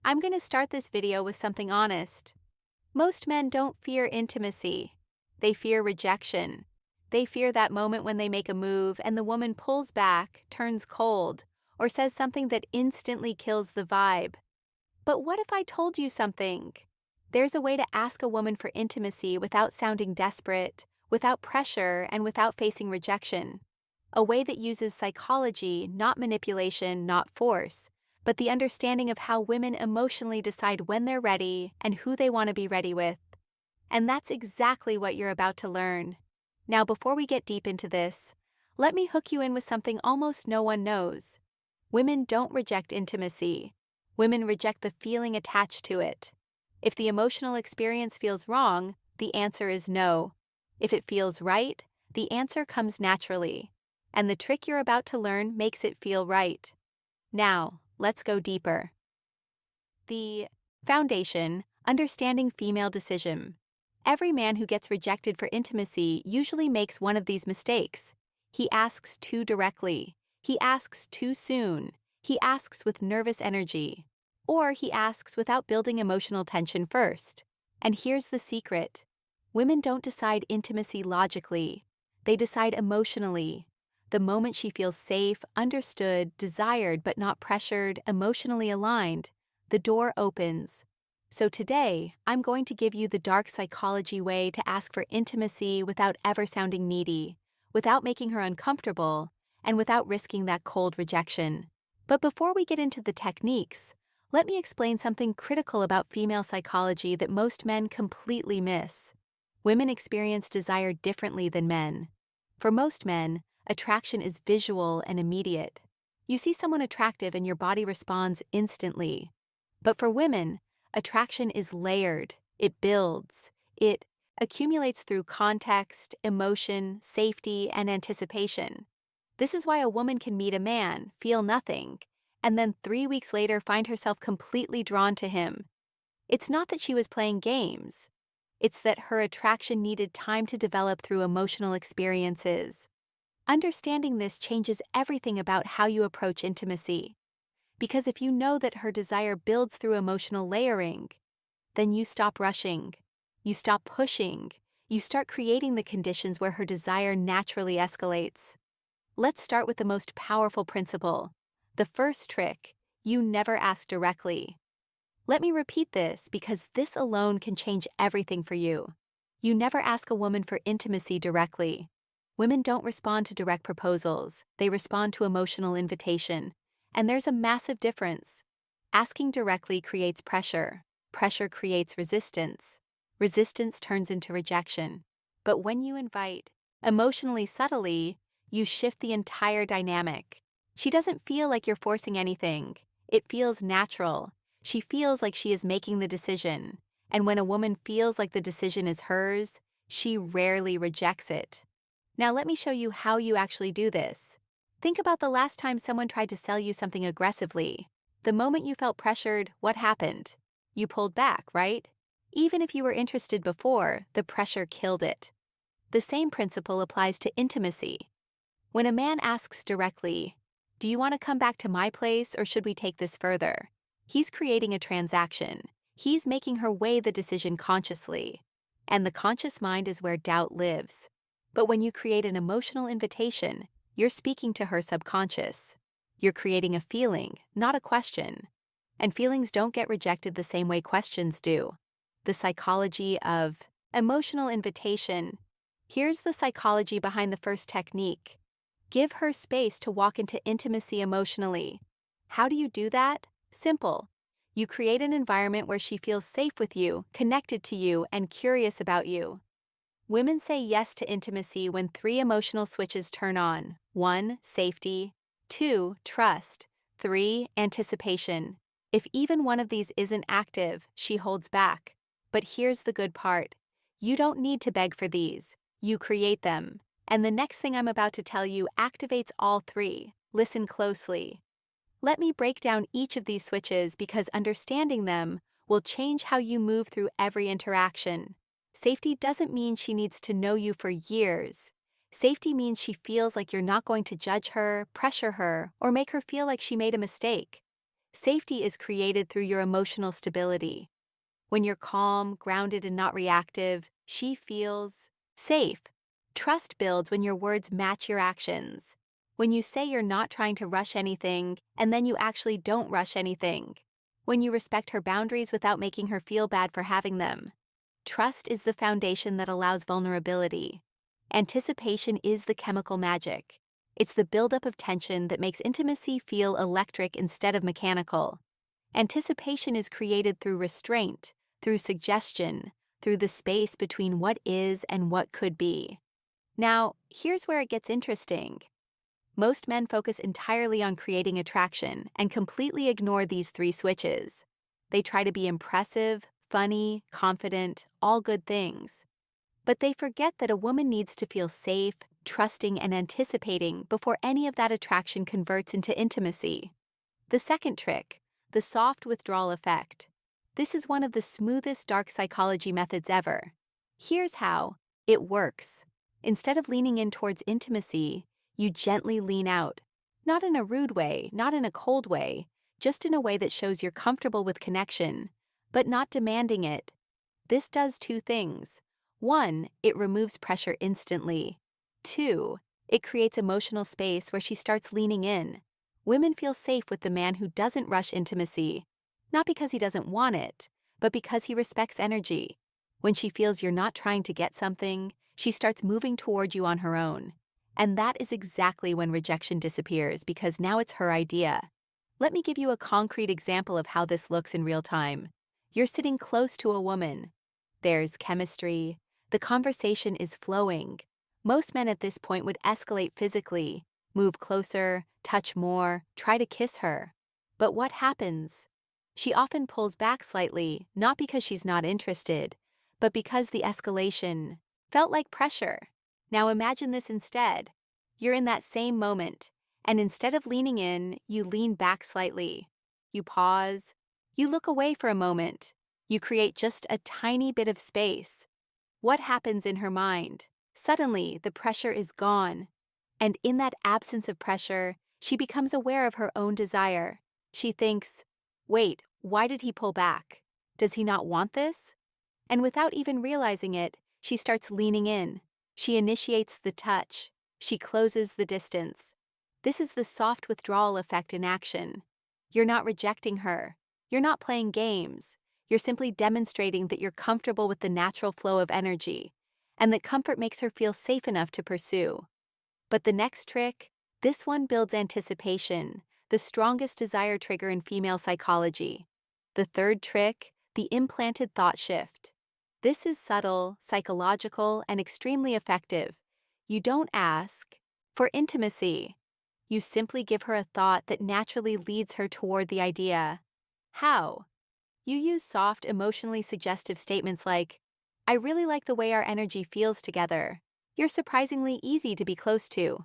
I'm going to start this video with something honest. Most men don't fear intimacy. They fear rejection. They fear that moment when they make a move and the woman pulls back, turns cold, or says something that instantly kills the vibe. But what if I told you something? There's a way to ask a woman for intimacy without sounding desperate, without pressure, and without facing rejection. A way that uses psychology, not manipulation, not force, but the understanding of how women emotionally decide when they're ready and who they want to be ready with. And that's exactly what you're about to learn. Now, before we get deep into this, let me hook you in with something almost no one knows. Women don't reject intimacy. Women reject the feeling attached to it. If the emotional experience feels wrong, the answer is no. If it feels right, the answer comes naturally. And the trick you're about to learn makes it feel right. Now, let's go deeper. The foundation, understanding female decision. Every man who gets rejected for intimacy usually makes one of these mistakes. He asks too directly. He asks too soon. He asks with nervous energy. Or he asks without building emotional tension first. And here's the secret. Women don't decide intimacy logically. They decide emotionally. The moment she feels safe, understood, desired but not pressured, emotionally aligned, the door opens. So today, I'm going to give you the dark psychology way to ask for intimacy without ever sounding needy, without making her uncomfortable, and without risking that cold rejection. But before we get into the techniques, let me explain something critical about female psychology that most men completely miss. Women experience desire differently than men. For most men, attraction is visual and immediate. You see someone attractive and your body responds instantly. But for women, attraction is layered, it builds, it accumulates through context, emotion, safety, and anticipation. This is why a woman can meet a man, feel nothing, and then 3 weeks later find herself completely drawn to him. It's not that she was playing games. It's that her attraction needed time to develop through emotional experiences. Understanding this changes everything about how you approach intimacy. Because if you know that her desire builds through emotional layering, then you stop rushing, you stop pushing, you start creating the conditions where her desire naturally escalates. Let's start with the most powerful principle. The first trick, you never ask directly. Let me repeat this because this alone can change everything for you. You never ask a woman for intimacy directly. Women don't respond to direct proposals, they respond to emotional invitation. And there's a massive difference. Asking directly creates pressure. Pressure creates resistance. Resistance turns into rejection. But when you invite, emotionally subtly, you shift the entire dynamic. She doesn't feel like you're forcing anything. It feels natural. She feels like she is making the decision. And when a woman feels like the decision is hers, she rarely rejects it. Now let me show you how you actually do this. Think about the last time someone tried to sell you something aggressively. The moment you felt pressured, what happened? You pulled back, right? Even if you were interested before, the pressure killed it. The same principle applies to intimacy. When a man asks directly, "Do you want to come back to my place or should we take this further?" He's creating a transaction. He's making her weigh the decision consciously. And the conscious mind is where doubt lives. But when you create an emotional invitation, you're speaking to her subconscious. You're creating a feeling, not a question. And feelings don't get rejected the same way questions do. The psychology of emotional invitation. Here's the psychology behind the first technique. Give her space to walk into intimacy emotionally. How do you do that? Simple. You create an environment where she feels safe with you, connected to you, and curious about you. Women say yes to intimacy when 3 emotional switches turn on. 1, safety. 2, trust. 3, anticipation. If even one of these isn't active, she holds back. But here's the good part. You don't need to beg for these. You create them. And the next thing I'm about to tell you activates all 3. Listen closely. Let me break down each of these switches because understanding them will change how you move through every interaction. Safety doesn't mean she needs to know you for years. Safety means she feels like you're not going to judge her, pressure her, or make her feel like she made a mistake. Safety is created through your emotional stability. When you're calm, grounded, and not reactive, she feels safe. Trust builds when your words match your actions. When you say you're not trying to rush anything, and then you actually don't rush anything. When you respect her boundaries without making her feel bad for having them. Trust is the foundation that allows vulnerability. Anticipation is the chemical magic. It's the buildup of tension that makes intimacy feel electric instead of mechanical. Anticipation is created through restraint, through suggestion, through the space between what is and what could be. Now, here's where it gets interesting. Most men focus entirely on creating attraction and completely ignore these three switches. They try to be impressive, funny, confident, all good things. But they forget that a woman needs to feel safe, trusting, and anticipating before any of that attraction converts into intimacy. The second trick, the soft withdrawal effect. This is one of the smoothest dark psychology methods ever. Here's how it works. Instead of leaning in towards intimacy, you gently lean out. Not in a rude way, not in a cold way, just in a way that shows you're comfortable with connection, but not demanding it. This does two things. 1, it removes pressure instantly. 2, it creates emotional space where she starts leaning in. Women feel safe with the man who doesn't rush intimacy, not because he doesn't want it, but because he respects energy. When she feels you're not trying to get something, she starts moving toward you on her own. And that is exactly when rejection disappears, because now it's her idea. Let me give you a concrete example of how this looks in real time. You're sitting close to a woman. There's chemistry. The conversation is flowing. Most men at this point would escalate physically, move closer, touch more, try to kiss her. But what happens? She often pulls back slightly, not because she's not interested, but because the escalation felt like pressure. Now imagine this instead. You're in that same moment, and instead of leaning in, you lean back slightly. You pause. You look away for a moment. You create just a tiny bit of space. What happens in her mind? Suddenly, the pressure is gone. And in that absence of pressure, she becomes aware of her own desire. She thinks, wait, why did he pull back? Does he not want this? And without even realizing it, she starts leaning in. She initiates the touch. She closes the distance. This is the soft withdrawal effect in action. You're not rejecting her. You're not playing games. You're simply demonstrating that you're comfortable with the natural flow of energy, and that comfort makes her feel safe enough to pursue. But the next trick, this one builds anticipation, the strongest desire trigger in female psychology. The third trick, the implanted thought shift. This is subtle, psychological, and extremely effective. You don't ask for intimacy. You simply give her a thought that naturally leads her toward the idea. How? You use soft, emotionally suggestive statements like, I really like the way our energy feels together. You're surprisingly easy to be close to.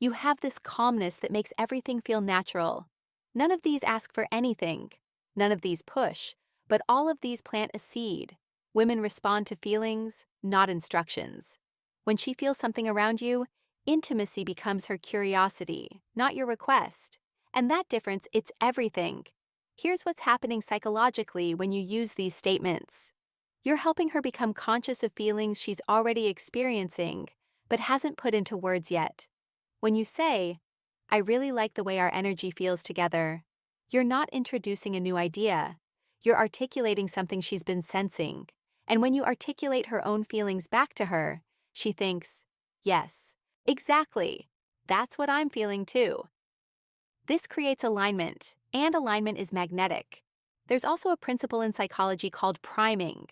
You have this calmness that makes everything feel natural. None of these ask for anything. None of these push, but all of these plant a seed. Women respond to feelings, not instructions. When she feels something around you, intimacy becomes her curiosity, not your request. And that difference, it's everything. Here's what's happening psychologically when you use these statements. You're helping her become conscious of feelings she's already experiencing, but hasn't put into words yet. When you say, I really like the way our energy feels together, you're not introducing a new idea. You're articulating something she's been sensing. And when you articulate her own feelings back to her, she thinks, yes, exactly. That's what I'm feeling too. This creates alignment, and alignment is magnetic. There's also a principle in psychology called priming.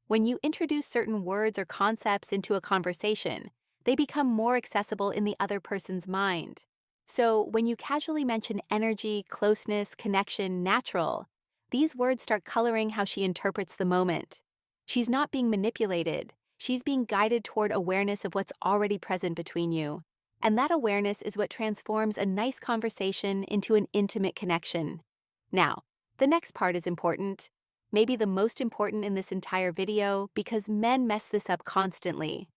When you introduce certain words or concepts into a conversation, they become more accessible in the other person's mind. So when you casually mention energy, closeness, connection, natural, these words start coloring how she interprets the moment. She's not being manipulated. She's being guided toward awareness of what's already present between you. And that awareness is what transforms a nice conversation into an intimate connection. Now, the next part is important. Maybe the most important in this entire video, because men mess this up constantly.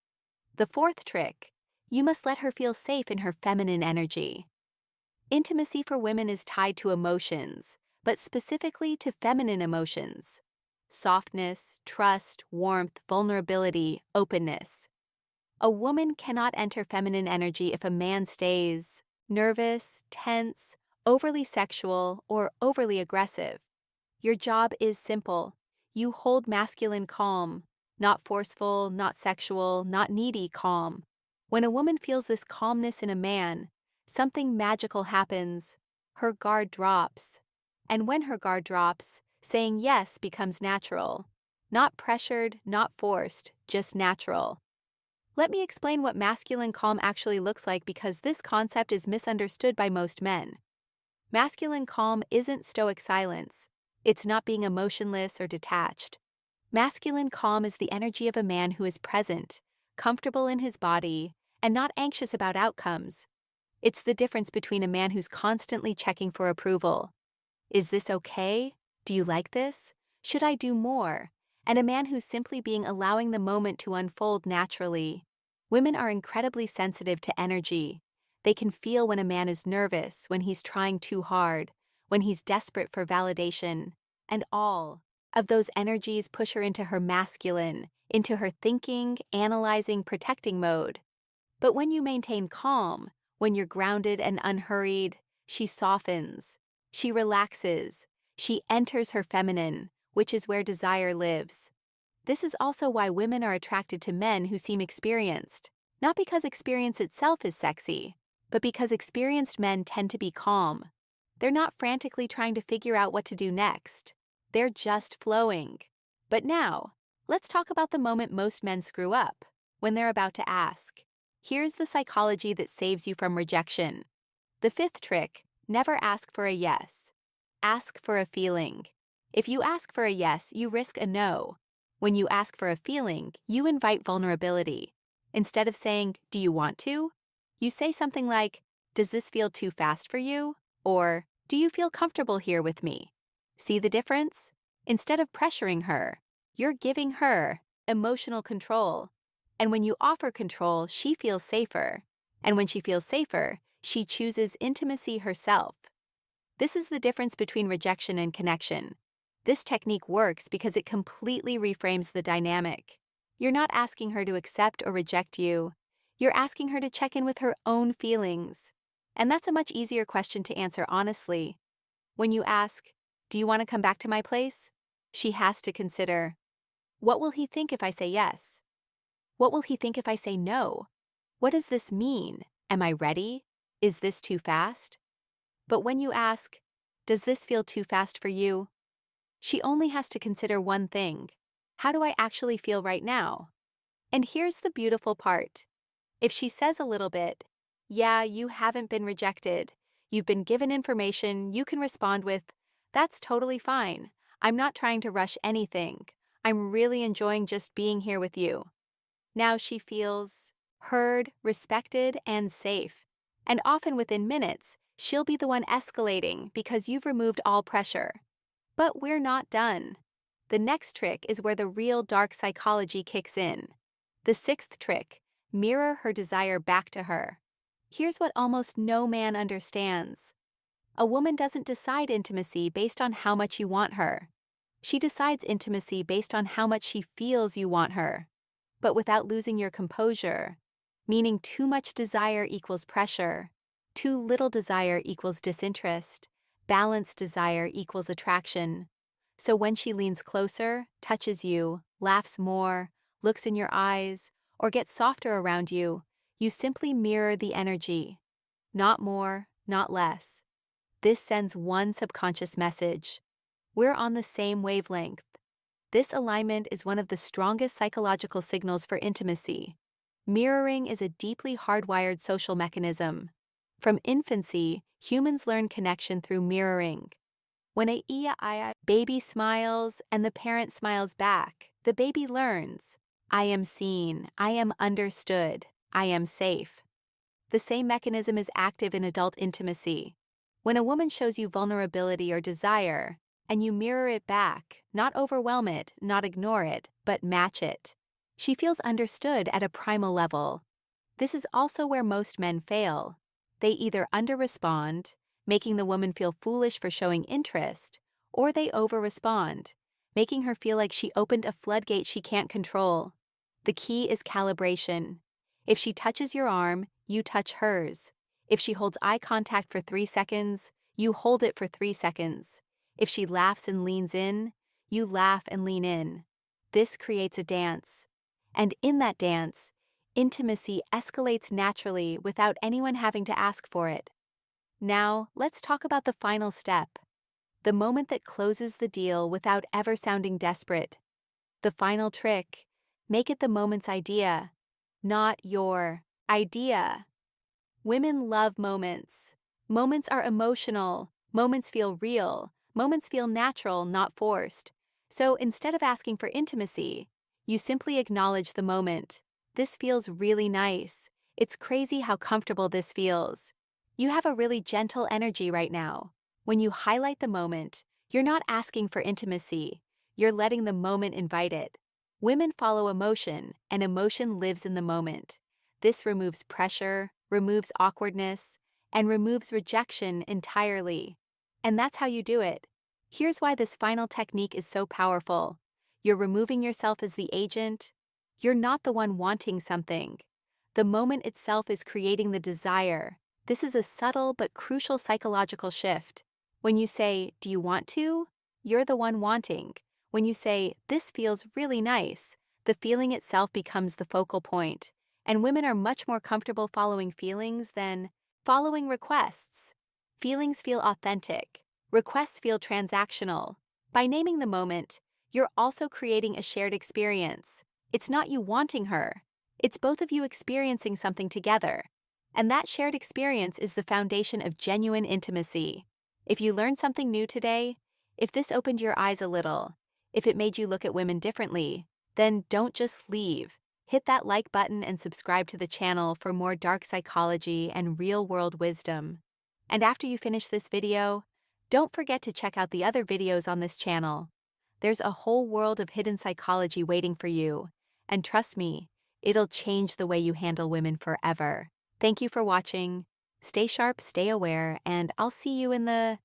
The fourth trick, you must let her feel safe in her feminine energy. Intimacy for women is tied to emotions, but specifically to feminine emotions: softness, trust, warmth, vulnerability, openness. A woman cannot enter feminine energy if a man stays nervous, tense, overly sexual, or overly aggressive. Your job is simple. You hold masculine calm, not forceful, not sexual, not needy calm. When a woman feels this calmness in a man, something magical happens. Her guard drops. And when her guard drops, saying yes becomes natural. Not pressured, not forced, just natural. Let me explain what masculine calm actually looks like, because this concept is misunderstood by most men. Masculine calm isn't stoic silence. It's not being emotionless or detached. Masculine calm is the energy of a man who is present, comfortable in his body, and not anxious about outcomes. It's the difference between a man who's constantly checking for approval. Is this okay? Do you like this? Should I do more? And a man who's simply being allowing the moment to unfold naturally. Women are incredibly sensitive to energy. They can feel when a man is nervous, when he's trying too hard, when he's desperate for validation, and all of those energies push her into her masculine, into her thinking, analyzing, protecting mode. But when you maintain calm, when you're grounded and unhurried, she softens, she relaxes, she enters her feminine, which is where desire lives. This is also why women are attracted to men who seem experienced, not because experience itself is sexy, but because experienced men tend to be calm. They're not frantically trying to figure out what to do next. They're just flowing. But now, let's talk about the moment most men screw up, when they're about to ask. Here's the psychology that saves you from rejection. The fifth trick: never ask for a yes. Ask for a feeling. If you ask for a yes, you risk a no. When you ask for a feeling, you invite vulnerability. Instead of saying, "Do you want to?" you say something like, "Does this feel too fast for you?" Or, "Do you feel comfortable here with me?" See the difference? Instead of pressuring her, you're giving her emotional control. And when you offer control, she feels safer. And when she feels safer, she chooses intimacy herself. This is the difference between rejection and connection. This technique works because it completely reframes the dynamic. You're not asking her to accept or reject you. You're asking her to check in with her own feelings. And that's a much easier question to answer honestly. When you ask, "Do you want to come back to my place?" she has to consider, what will he think if I say yes? What will he think if I say no? What does this mean? Am I ready? Is this too fast? But when you ask, "Does this feel too fast for you?" she only has to consider one thing: how do I actually feel right now? And here's the beautiful part. If she says a little bit, "Yeah, you haven't been rejected. You've been given information," you can respond with, "That's totally fine. I'm not trying to rush anything. I'm really enjoying just being here with you." Now she feels heard, respected, and safe. And often within minutes, she'll be the one escalating because you've removed all pressure. But we're not done. The next trick is where the real dark psychology kicks in. The sixth trick: mirror her desire back to her. Here's what almost no man understands. A woman doesn't decide intimacy based on how much you want her. She decides intimacy based on how much she feels you want her. But without losing your composure, meaning too much desire equals pressure, too little desire equals disinterest, balanced desire equals attraction. So when she leans closer, touches you, laughs more, looks in your eyes, or gets softer around you, you simply mirror the energy. Not more, not less. This sends one subconscious message: we're on the same wavelength. This alignment is one of the strongest psychological signals for intimacy. Mirroring is a deeply hardwired social mechanism. From infancy, humans learn connection through mirroring. When a baby smiles and the parent smiles back, the baby learns, "I am seen, I am understood, I am safe." The same mechanism is active in adult intimacy. When a woman shows you vulnerability or desire, and you mirror it back, not overwhelm it, not ignore it, but match it, she feels understood at a primal level. This is also where most men fail. They either underrespond, making the woman feel foolish for showing interest, or they over-respond, making her feel like she opened a floodgate she can't control. The key is calibration. If she touches your arm, you touch hers. If she holds eye contact for 3 seconds, you hold it for 3 seconds. If she laughs and leans in, you laugh and lean in. This creates a dance. And in that dance, intimacy escalates naturally without anyone having to ask for it. Now, let's talk about the final step. The moment that closes the deal without ever sounding desperate. The final trick: make it the moment's idea, not your idea. Women love moments. Moments are emotional. Moments feel real. Moments feel natural, not forced. So instead of asking for intimacy, you simply acknowledge the moment. This feels really nice. It's crazy how comfortable this feels. You have a really gentle energy right now. When you highlight the moment, you're not asking for intimacy. You're letting the moment invite it. Women follow emotion, and emotion lives in the moment. This removes pressure, removes awkwardness, and removes rejection entirely. And that's how you do it. Here's why this final technique is so powerful. You're removing yourself as the agent. You're not the one wanting something. The moment itself is creating the desire. This is a subtle but crucial psychological shift. When you say, "Do you want to?" you're the one wanting. When you say, "This feels really nice," the feeling itself becomes the focal point. And women are much more comfortable following feelings than following requests. Feelings feel authentic. Requests feel transactional. By naming the moment, you're also creating a shared experience. It's not you wanting her. It's both of you experiencing something together. And that shared experience is the foundation of genuine intimacy. If you learned something new today, if this opened your eyes a little, if it made you look at women differently, then don't just leave. Hit that like button and subscribe to the channel for more dark psychology and real-world wisdom. And after you finish this video, don't forget to check out the other videos on this channel. There's a whole world of hidden psychology waiting for you. And trust me, it'll change the way you handle women forever. Thank you for watching. Stay sharp, stay aware, and I'll see you in the